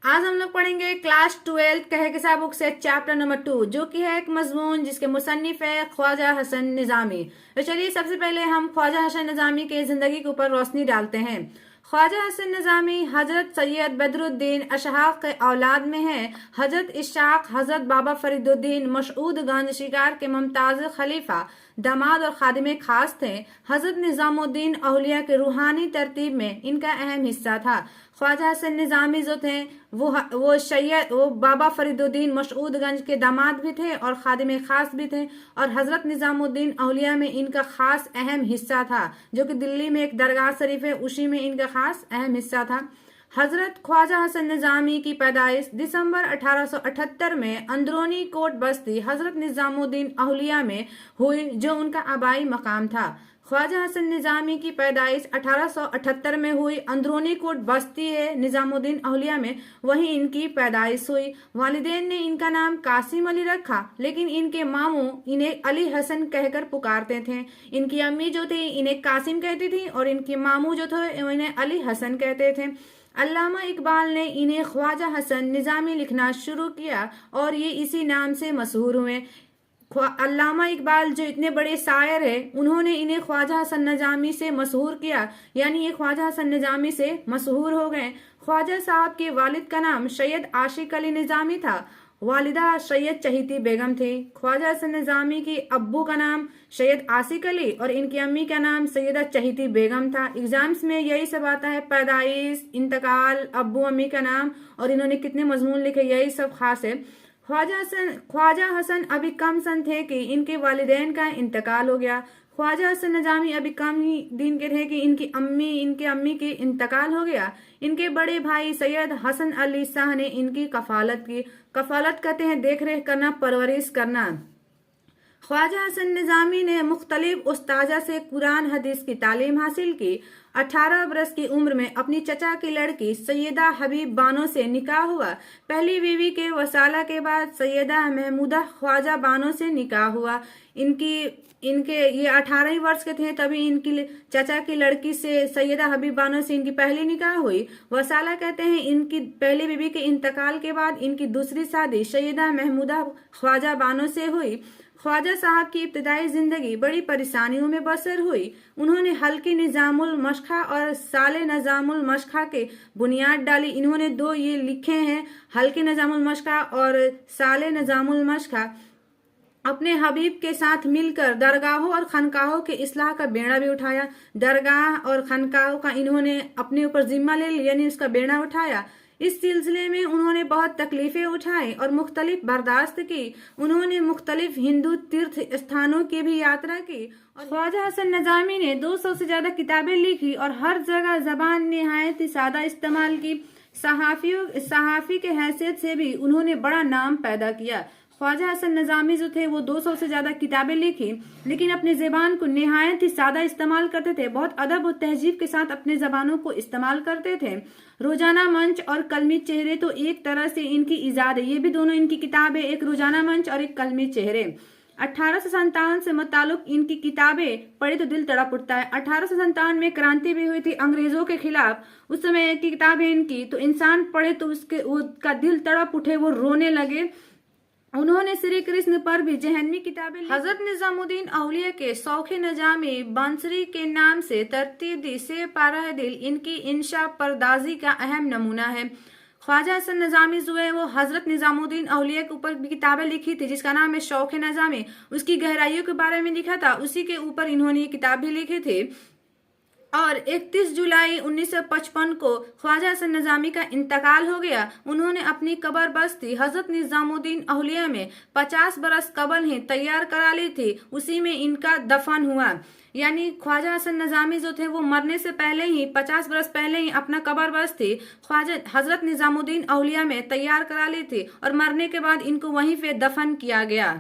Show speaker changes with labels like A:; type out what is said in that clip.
A: आज हम लोग पढ़ेंगे क्लास 12 कहकशा बुक से चैप्टर नंबर 2, जो कि है एक मजमून जिसके मुसन्निफ है ख्वाजा हसन निजामी। तो चलिए सबसे पहले हम ख्वाजा हसन निजामी के जिंदगी के ऊपर रोशनी डालते हैं। ख्वाजा हसन निजामी हजरत सैयद बदरुद्दीन अशहाक के औलाद में है। हजरत इशाक हजरत बाबा फरीदुद्दीन मशऊदगंज शिकार के मुमताज खलीफा दामाद और खादिम खास थे। हजरत निजामुद्दीन औलिया के रूहानी तरतीब में इनका अहम हिस्सा था। ख्वाजा हसन निजामी जो थे वो बाबा फरीदुद्दीन मशऊदगंज के दामाद भी थे और खादिम खास भी थे, और हजरत निजामुद्दीन औलिया में इनका खास अहम हिस्सा था, जो कि दिल्ली में एक दरगाह शरीफ है, उसी में इनका खास अहम हिस्सा था। हजरत ख्वाजा हसन निजामी की पैदाइश दिसंबर 1878 में अंदरूनी कोट बस्ती हजरत निजामुद्दीन औलिया में हुई, जो उनका आबाई मकाम था। ख्वाजा हसन निजामी की पैदाइश 1878 में हुई, अंदरूनी कोट बस्ती है निजामुद्दीन औलिया में, वहीं इनकी पैदाइश हुई। वालिदैन ने इनका नाम कासिम अली रखा, लेकिन इनके मामू इन्हें अली हसन कहकर पुकारते थे। इनकी अम्मी जो थी इन्हें कासिम कहती थी और इनके मामू जो थे इन्हें अली हसन कहते थे। अल्लामा इकबाल ने इन्हें ख्वाजा हसन निजामी लिखना शुरू किया और ये इसी नाम से मशहूर हुए। अल्लामा इकबाल जो इतने बड़े शायर हैं, उन्होंने इन्हें ख्वाजा हसन निजामी से मशहूर किया, यानी ये ख्वाजा हसन निजामी से मशहूर हो गए। ख्वाजा साहब के वालिद का नाम सैयद आशिक अली निजामी था, वालिदा सैयद चहीती बेगम थी। ख्वाजा हसन निजामी की अब्बू का नाम सैयद आशिक अली और इनकी अम्मी का नाम सैयदा चहीती बेगम था। एग्जाम्स में यही सब आता है, पैदाइश, इंतकाल, अब्बू अम्मी का नाम और इन्होंने कितने मजमून लिखे, यही सब खास है। ख्वाजा हसन अभी कम सन थे कि इनके वालिदैन का इंतकाल हो गया। ख्वाजा हसन निजामी अभी कम ही दिन के थे कि इनके अम्मी के इंतकाल हो गया। इनके बड़े भाई सैयद हसन अली शाह ने इनकी कफालत की। कफालत कहते हैं देख रेख करना, परवरिश करना। ख्वाजा हसन निजामी ने मुख्तलिफ उस्ताजा से कुरान हदीस की तालीम हासिल की। 18 बरस की उम्र में अपनी चचा की लड़की सैयदा हबीब बानो से निकाह हुआ। पहली बीवी के वसाला के बाद सैयदा महमूदा ख्वाजा बानो से निकाह हुआ। इनके ये 18 वर्ष के थे तभी इनकी चचा की लड़की से सैयदा हबीब बानो से इनकी पहली निकाह हुई। वसाला कहते हैं इनकी पहली बीवी के इंतकाल के बाद इनकी दूसरी शादी सैयदा महमूदा ख्वाजा बानो से हुई। ख्वाजा साहब की इब्तदाई जिंदगी बड़ी परेशानियों में बसर हुई। उन्होंने हल्की निजामुल मशखा और साले निजामुल मशखा के बुनियाद डाली। इन्होंने 2 ये लिखे हैं, हल्की निजामुल मशखा और साले निजामुल मशखा। अपने हबीब के साथ मिलकर दरगाहों और खनकाहों के इस्लाह का बेड़ा भी उठाया। दरगाह और खनकाहों का इन्होंने अपने ऊपर जिम्मा ले लिया, यानी उसका बेड़ा उठाया। इस सिलसिले में उन्होंने बहुत तकलीफें उठाई और मुख्तलिफ बर्दाश्त की। उन्होंने मुख्तलिफ हिंदू तीर्थ स्थानों की भी यात्रा की। और ख्वाजा हसन निजामी ने 200 से ज्यादा किताबें लिखी और हर जगह जबान निहायत ही सादा इस्तेमाल की। सहाफी के हैसियत से भी उन्होंने बड़ा नाम पैदा किया। ख्वाजा हसन निजामी जो थे वो 200 से ज्यादा किताबें लिखी, लेकिन अपनी ज़बान को निहायत ही सादा इस्तेमाल करते थे। बहुत अदब और तहजीब के साथ अपने ज़बानों को इस्तेमाल करते थे। रोजाना मंच और कलमी चेहरे तो एक तरह से इनकी इजाद है। ये भी दोनों इनकी किताबें, एक रोजाना मंच और एक कलमी चेहरे। 1857 से मुताल्लिक इनकी किताबें पढ़े तो दिल तड़प उठता है। 1857 में क्रांति भी हुई थी अंग्रेजों के खिलाफ। उस समय की किताबें इनकी तो इंसान पढ़े तो उसका दिल तड़प उठे, वो रोने लगे। उन्होंने श्री कृष्ण पर भी जहनवी किताबें लिखी। हजरत निजामुद्दीन औलिया के शौखे नजामी बंसरी के नाम से तरतीब दी से पारा दिल इनकी इंशा परदाजी का अहम नमूना है। ख्वाजा हसन निजामी जो है वो हजरत निजामुद्दीन औलिया के ऊपर भी किताबें लिखी थी, जिसका नाम है शौखे नजामी। उसकी गहराइयों के बारे में लिखा था, उसी के ऊपर इन्होंने ये किताब भी लिखी थी। और 31 जुलाई 1955 को ख्वाजा हसन निजामी का इंतकाल हो गया। उन्होंने अपनी कब्र बस्ती हजरत निजामुद्दीन औलिया में 50 बरस कबल ही तैयार करा ली थी, उसी में इनका दफन हुआ। यानी ख्वाजा हसन निजामी जो थे वो मरने से पहले ही 50 बरस पहले ही अपना कब्र बस्ती ख्वाजा हजरत निजामुद्दीन औलिया में तैयार करा ली थी और मरने के बाद इनको वहीं पे दफन किया गया।